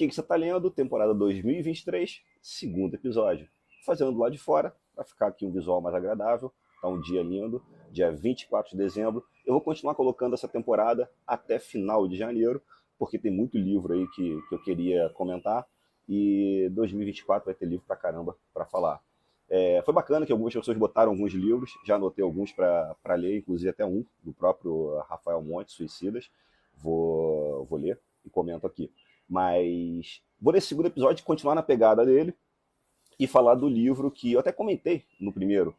que você está lendo? Temporada 2023, segundo episódio. Fazendo do lado de fora, para ficar aqui um visual mais agradável. Tá um dia lindo, dia 24 de dezembro. Eu vou continuar colocando essa temporada até final de janeiro, porque tem muito livro aí que eu queria comentar. E 2024 vai ter livro pra caramba para falar. Foi bacana que algumas pessoas botaram alguns livros, já anotei alguns para ler, inclusive até um, do próprio Rafael Monte, Suicidas. Vou ler e comento aqui. Mas vou nesse segundo episódio continuar na pegada dele e falar do livro que eu até comentei no primeiro.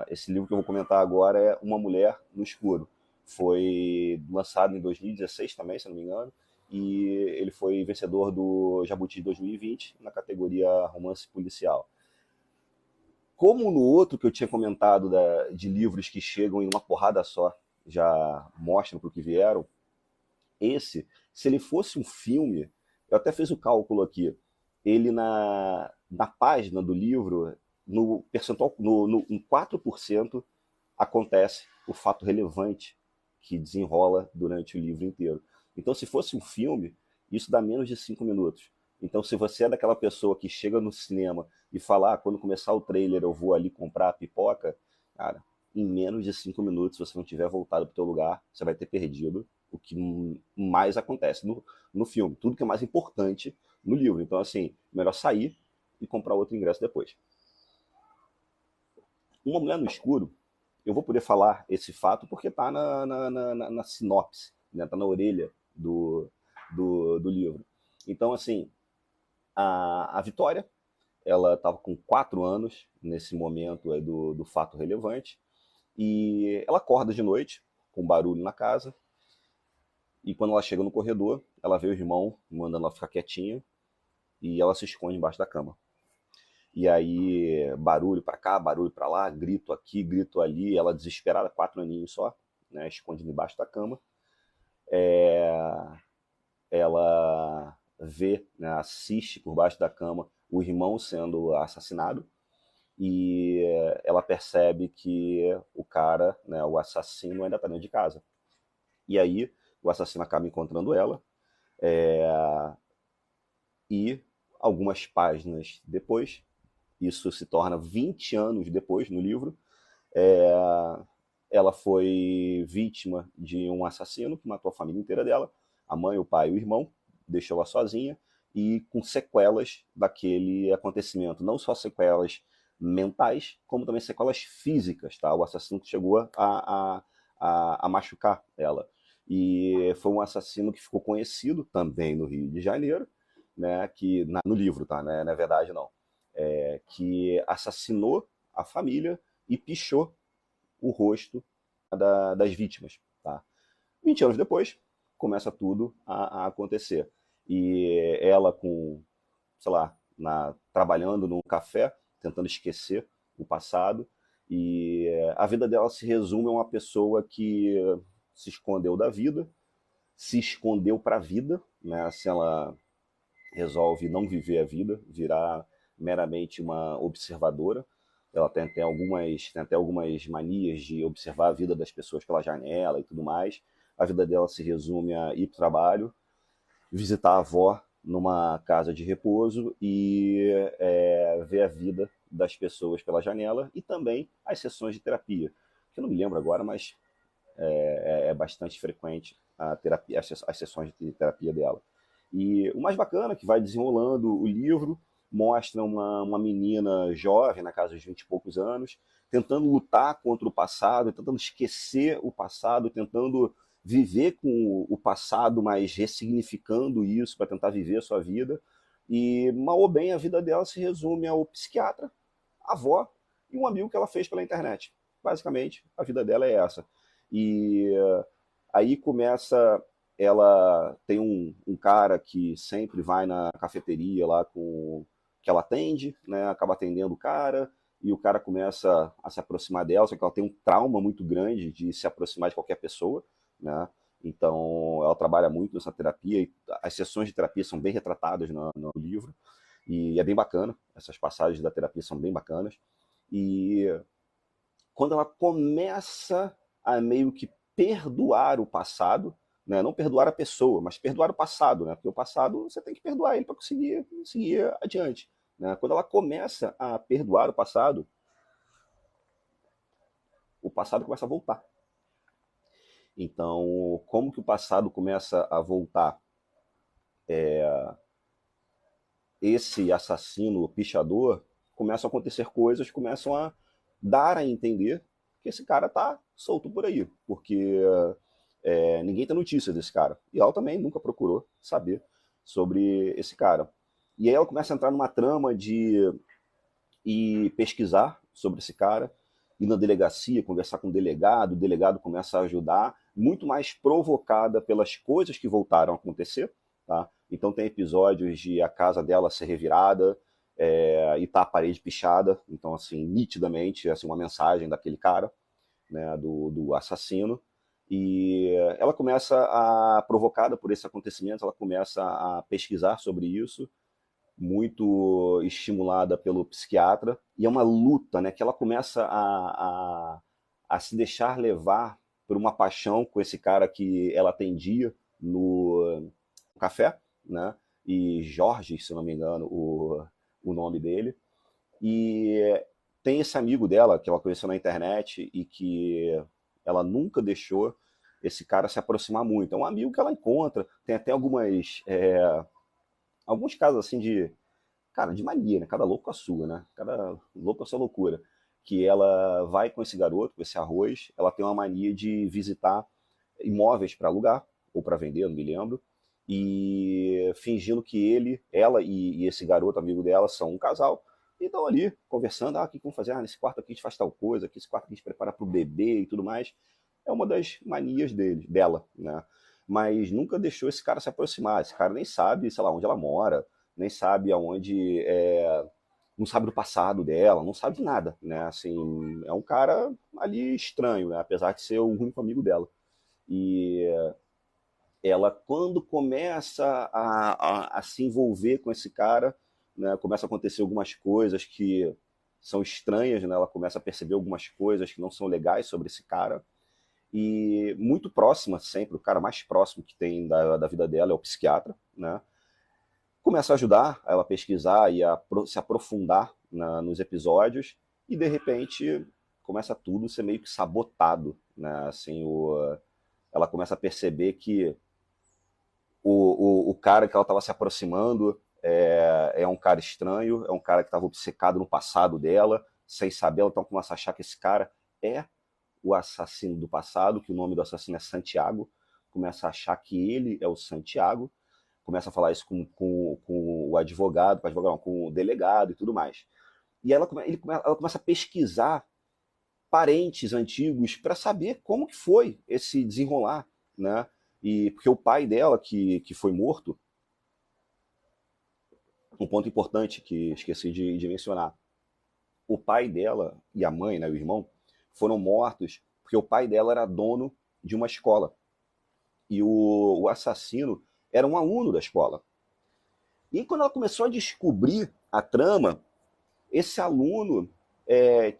Esse livro que eu vou comentar agora é Uma Mulher no Escuro. Foi lançado em 2016 também, se não me engano, e ele foi vencedor do Jabuti 2020 na categoria romance policial. Como no outro que eu tinha comentado de livros que chegam em uma porrada só, já mostram para o que vieram, esse, se ele fosse um filme, eu até fiz o cálculo aqui, ele na página do livro, no percentual, em 4% acontece o fato relevante que desenrola durante o livro inteiro. Então, se fosse um filme, isso dá menos de 5 minutos. Então, se você é daquela pessoa que chega no cinema e fala, quando começar o trailer eu vou ali comprar a pipoca, cara, em menos de 5 minutos, se você não tiver voltado para o teu lugar, você vai ter perdido o que mais acontece no filme. Tudo que é mais importante no livro. Então, assim, melhor sair e comprar outro ingresso depois. Uma Mulher no Escuro, eu vou poder falar esse fato porque está na sinopse, né? Tá na orelha do livro. Então, assim, a Vitória, ela estava com 4 anos nesse momento aí do fato relevante, e ela acorda de noite com barulho na casa, e quando ela chega no corredor, ela vê o irmão mandando ela ficar quietinha, e ela se esconde embaixo da cama. E aí, barulho pra cá, barulho pra lá, grito aqui, grito ali, ela desesperada, 4 aninhos só, né, esconde embaixo da cama. Ela vê, né, assiste por baixo da cama o irmão sendo assassinado, e ela percebe que o cara, né, o assassino, ainda está dentro de casa. E aí o assassino acaba encontrando ela, e algumas páginas depois, isso se torna 20 anos depois no livro, é, ela foi vítima de um assassino que matou a família inteira dela, a mãe, o pai e o irmão, deixou ela sozinha e com sequelas daquele acontecimento, não só sequelas mentais, como também sequelas físicas, tá? O assassino chegou a machucar ela. E foi um assassino que ficou conhecido também no Rio de Janeiro, né? Que no livro, tá? Né? Não é verdade não. Que assassinou a família e pichou o rosto das vítimas. Tá? 20 anos depois, começa tudo a acontecer. E ela sei lá, trabalhando num café, tentando esquecer o passado, e a vida dela se resume a uma pessoa que se escondeu da vida, se escondeu para a vida, né? Assim, ela resolve não viver a vida, virar meramente uma observadora. Ela tem até algumas manias de observar a vida das pessoas pela janela e tudo mais. A vida dela se resume a ir para o trabalho, visitar a avó numa casa de repouso e ver a vida das pessoas pela janela, e também as sessões de terapia, que eu não me lembro agora, mas é bastante frequente a terapia, as sessões de terapia dela. E o mais bacana, que vai desenrolando o livro, mostra uma menina jovem, na casa dos 20 e poucos anos, tentando lutar contra o passado, tentando esquecer o passado, tentando viver com o passado, mas ressignificando isso para tentar viver a sua vida. E, mal ou bem, a vida dela se resume ao psiquiatra, a avó e um amigo que ela fez pela internet. Basicamente, a vida dela é essa. E aí começa, ela tem um cara que sempre vai na cafeteria lá que ela atende, né, acaba atendendo o cara, e o cara começa a se aproximar dela, só que ela tem um trauma muito grande de se aproximar de qualquer pessoa, né? Então ela trabalha muito nessa terapia, e as sessões de terapia são bem retratadas no livro, e é bem bacana, essas passagens da terapia são bem bacanas. E quando ela começa a meio que perdoar o passado, né? Não perdoar a pessoa, mas perdoar o passado, né? Porque o passado você tem que perdoar ele para conseguir seguir adiante, né? Quando ela começa a perdoar o passado começa a voltar. Então, como que o passado começa a voltar? Esse assassino, o pichador, começam a acontecer coisas, começam a dar a entender que esse cara tá solto por aí, porque ninguém tem notícia desse cara. E ela também nunca procurou saber sobre esse cara. E aí ela começa a entrar numa trama de ir pesquisar sobre esse cara, ir na delegacia, conversar com o delegado começa a ajudar, muito mais provocada pelas coisas que voltaram a acontecer. Tá? Então tem episódios de a casa dela ser revirada e tá a parede pichada, então assim, nitidamente, assim, uma mensagem daquele cara, né, do assassino. E ela começa provocada por esse acontecimento, ela começa a pesquisar sobre isso, muito estimulada pelo psiquiatra, e é uma luta, né, que ela começa a se deixar levar por uma paixão com esse cara que ela atendia no café, né, e Jorge, se não me engano, o nome dele, e tem esse amigo dela que ela conheceu na internet e que ela nunca deixou esse cara se aproximar muito. É um amigo que ela encontra, tem até alguns casos assim de, cara, de mania, né? Cada louco com a sua, né? Cada louco com a sua loucura. Que ela vai com esse garoto, com esse arroz, ela tem uma mania de visitar imóveis para alugar, ou para vender, não me lembro, e fingindo que ela e esse garoto, amigo dela, são um casal, e estão ali conversando, o que vamos fazer? Nesse quarto aqui a gente faz tal coisa, aqui esse quarto aqui a gente prepara para o bebê e tudo mais. É uma das manias dela, né? Mas nunca deixou esse cara se aproximar. Esse cara nem sabe, sei lá, onde ela mora, nem sabe aonde não sabe do passado dela, não sabe de nada, né? Assim, é um cara ali estranho, né? Apesar de ser o único amigo dela. E ela, quando começa a se envolver com esse cara, né, começa a acontecer algumas coisas que são estranhas, né? Ela começa a perceber algumas coisas que não são legais sobre esse cara. E muito próxima sempre, o cara mais próximo que tem da vida dela é o psiquiatra, né? Começa a ajudar ela a pesquisar e se aprofundar nos episódios, e de repente começa tudo a ser meio que sabotado, né? Assim, ela começa a perceber que o cara que ela estava se aproximando é um cara estranho, é um cara que estava obcecado no passado dela, sem saber, ela então começa a achar que esse cara é o assassino do passado, que o nome do assassino é Santiago, começa a achar que ele é o Santiago, começa a falar isso com o advogado, com o delegado e tudo mais. E ela começa a pesquisar parentes antigos para saber como que foi esse desenrolar, né? E porque o pai dela, que foi morto, um ponto importante que esqueci de mencionar, o pai dela e a mãe, né, o irmão, foram mortos porque o pai dela era dono de uma escola. E o assassino era um aluno da escola. E quando ela começou a descobrir a trama, esse aluno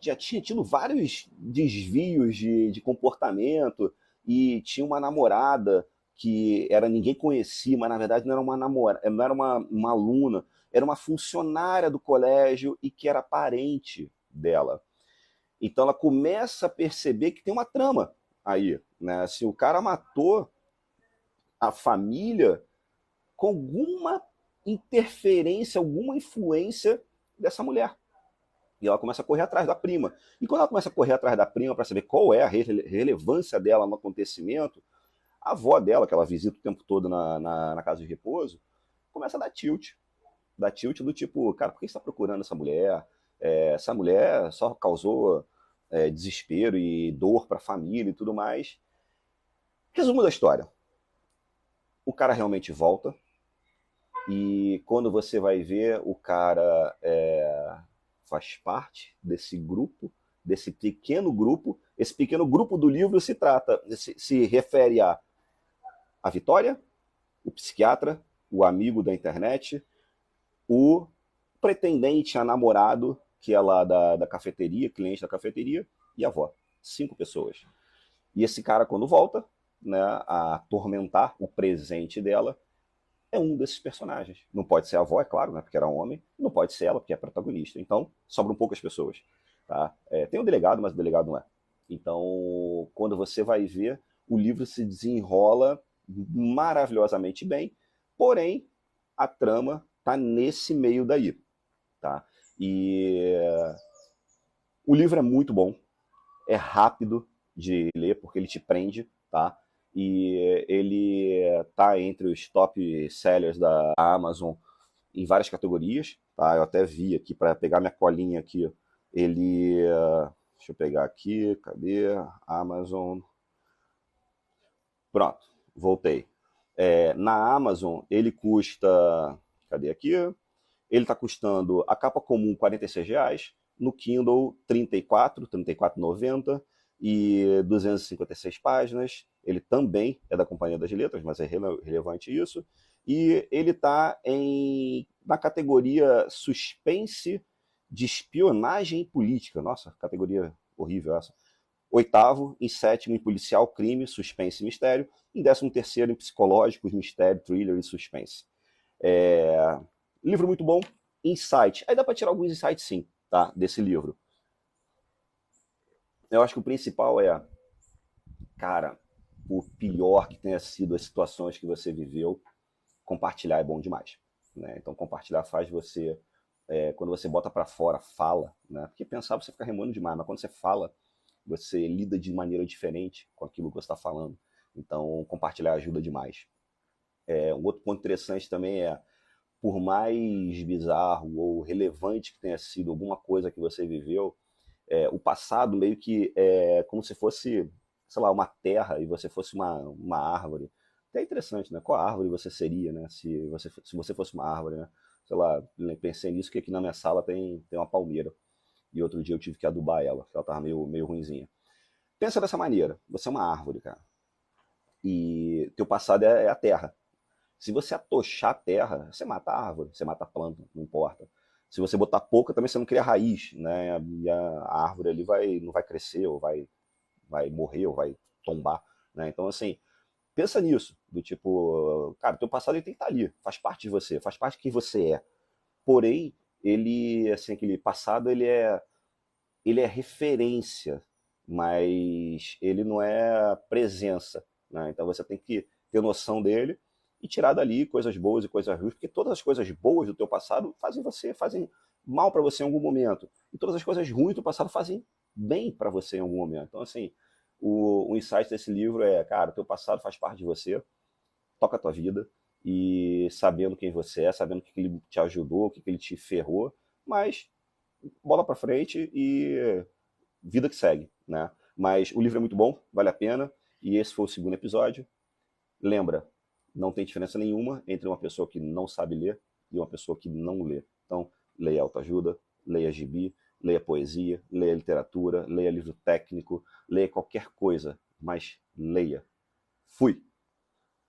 já tinha tido vários desvios de comportamento e tinha uma namorada que era ninguém conhecia, mas na verdade não era uma namorada, não era uma aluna, era uma funcionária do colégio e que era parente dela. Então ela começa a perceber que tem uma trama aí, né? Assim, o cara matou a família com alguma interferência, alguma influência dessa mulher. E ela começa a correr atrás da prima. E quando ela começa a correr atrás da prima para saber qual é a relevância dela no acontecimento, a avó dela, que ela visita o tempo todo na casa de repouso, começa a dar tilt. Dar tilt do tipo, cara, por que você está procurando essa mulher? Essa mulher só causou desespero e dor para a família e tudo mais. Resumo da história. O cara realmente volta, e quando você vai ver, o cara faz parte desse grupo, desse pequeno grupo. Esse pequeno grupo do livro se refere a Vitória, o psiquiatra, o amigo da internet, o pretendente a namorado, que é lá da cafeteria, cliente da cafeteria, e a avó. 5 pessoas. E esse cara, quando volta, né, a atormentar o presente dela, é um desses personagens. Não pode ser a avó, é claro, né, porque era homem, não pode ser ela, porque é protagonista. Então, sobram poucas pessoas. Tá? Tem o delegado, mas o delegado não é. Então, quando você vai ver, o livro se desenrola maravilhosamente bem, porém, a trama tá nesse meio daí. Tá? E o livro é muito bom, é rápido de ler, porque ele te prende, tá? E ele tá entre os top sellers da Amazon em várias categorias, tá? Eu até vi aqui para pegar minha colinha aqui, ele, deixa eu pegar aqui, cadê? Amazon. Pronto, voltei. Na Amazon ele custa, cadê aqui? Ele está custando a capa comum R$ 46, no Kindle R$ 34,90 e 256 páginas. Ele também é da Companhia das Letras, mas é relevante isso. E ele está na categoria suspense de espionagem política. Nossa, categoria horrível essa. Oitavo, em sétimo em policial, crime, suspense e mistério. Em 13º em psicológicos, mistério, thriller e suspense. Livro muito bom. Insight. Aí dá para tirar alguns insights sim, tá? Desse livro. Eu acho que o principal é, cara, o pior que tenha sido as situações que você viveu, compartilhar é bom demais. Né? Então compartilhar faz você, quando você bota para fora, fala, né? Porque pensar você fica remando demais, mas quando você fala, você lida de maneira diferente com aquilo que você está falando. Então compartilhar ajuda demais. Um outro ponto interessante também é, por mais bizarro ou relevante que tenha sido alguma coisa que você viveu, o passado meio que é como se fosse, sei lá, uma terra e você fosse uma árvore. Até interessante, né? Qual árvore você seria, né? Se você fosse uma árvore, né? Sei lá, pensei nisso que aqui na minha sala tem uma palmeira. E outro dia eu tive que adubar ela, porque ela tava meio ruinzinha. Pensa dessa maneira, você é uma árvore, cara. E teu passado é a terra. Se você atochar a terra, você mata a árvore, você mata a planta, não importa. Se você botar pouca, também você não cria raiz, né? E a árvore ali não vai crescer, ou vai morrer, ou vai tombar, né? Então, assim, pensa nisso, do tipo, cara, teu passado ele tem que estar ali, faz parte de você, faz parte de quem você é. Porém, ele, assim, aquele passado, ele é referência, mas ele não é presença, né? Então você tem que ter noção dele e tirar dali coisas boas e coisas ruins, porque todas as coisas boas do teu passado fazem mal para você em algum momento, e todas as coisas ruins do passado fazem bem para você em algum momento. Então, assim, o insight desse livro é, cara, o teu passado faz parte de você, toca a tua vida, e sabendo quem você é, sabendo o que ele te ajudou, o que ele te ferrou, mas bola para frente e vida que segue, né? Mas o livro é muito bom, vale a pena, e esse foi o segundo episódio. Lembra, não tem diferença nenhuma entre uma pessoa que não sabe ler e uma pessoa que não lê. Então, leia autoajuda, leia gibi, leia poesia, leia literatura, leia livro técnico, leia qualquer coisa, mas leia. Fui!